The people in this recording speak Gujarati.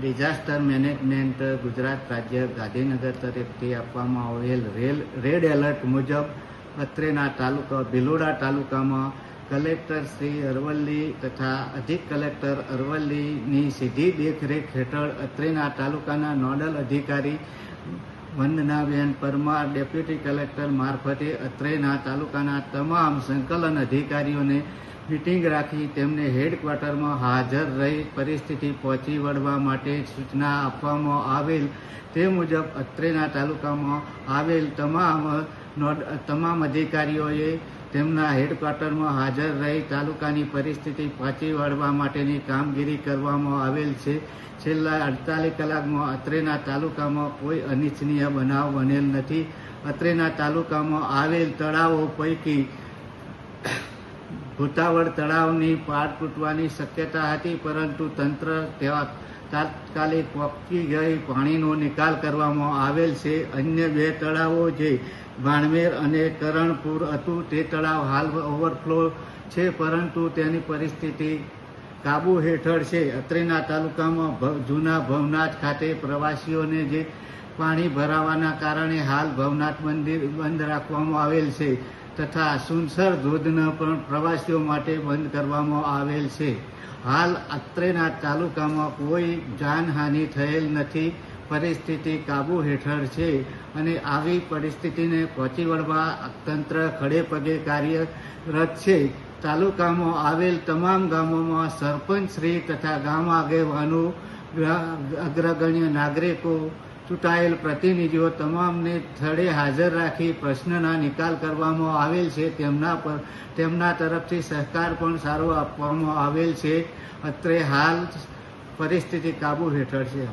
ડિઝાસ્ટર મેનેજમેન્ટ ગુજરાત રાજ્ય ગાંધીનગર તરફથી આપવામાં આવેલ રેડ એલર્ટ મુજબ અત્રેના તાલુકા ભિલોડા તાલુકામાં કલેક્ટર શ્રી અરવલ્લી તથા અધિક કલેક્ટર અરવલ્લીની સીધી દેખરેખ હેઠળ અત્રેના તાલુકાના નોડલ અધિકારી વંદનાબેન પરમાર ડેપ્યુટી કલેક્ટર મારફતે અત્રેના તાલુકાના તમામ સંકલન અધિકારીઓને મીટિંગ રાખી તેમને હેડક્વાર્ટરમાં હાજર રહી પરિસ્થિતિ પહોંચી વળવા માટે સૂચના આપવામાં આવેલ. તે મુજબ અત્રેના તાલુકામાં આવેલ તમામ અધિકારીઓએ તેમના હેડક્વાર્ટરમાં હાજર રહી તાલુકાની પરિસ્થિતિ પહોંચી વળવા માટેની કામગીરી કરવામાં આવેલ છે. છેલ્લા 48 કલાકમાં અત્રેના તાલુકામાં કોઈ અનિચ્છનીય બનાવ બનેલ નથી. અત્રેના તાલુકામાં આવેલ તળાવો પૈકી ભૂતાવળ તળાવની પાળ તૂટવાની શક્યતા હતી, પરંતુ તંત્ર તાત્કાલિક પહોંચી ગઈ પાણીનો નિકાલ કરવામાં આવેલ છે. અન્ય 2 તળાવો જે ભાણમેર અને કરણપુર હતું તે તળાવ હાલ ઓવરફ્લો છે, પરંતુ તેની પરિસ્થિતિ કાબુ હેઠળ છે. અત્રેના તાલુકામાં જૂના ભવનાથ ખાતે પ્રવાસીઓને જે પાણી ભરાવાના કારણે હાલ ભવનાથ મંદિર બંધ રાખવામાં આવેલ છે તથા સુનસર ધોધને પણ પ્રવાસીઓ માટે બંધ કરવામાં આવેલ છે. હાલ અત્રેના તાલુકામાં કોઈ જાનહાનિ થયેલ નથી. પરિસ્થિતિ કાબુ હેઠળ છે અને આવી પરિસ્થિતિને પહોંચી વળવા તંત્ર ખડે પગે કાર્યરત છે. તાલુકામાં આવેલ તમામ ગામોમાં સરપંચશ્રી તથા ગામ આગેવાનો, અગ્રગણ્ય નાગરિકો, ચૂંટાયેલ પ્રતિનિધિઓ તમામને સ્થળે હાજર રાખી પ્રશ્નના નિકાલ કરવામાં આવેલ છે. તેમના તરફથી સહકાર પણ સારો આપવામાં આવેલ છે. અત્રે હાલ પરિસ્થિતિ કાબુ હેઠળ છે.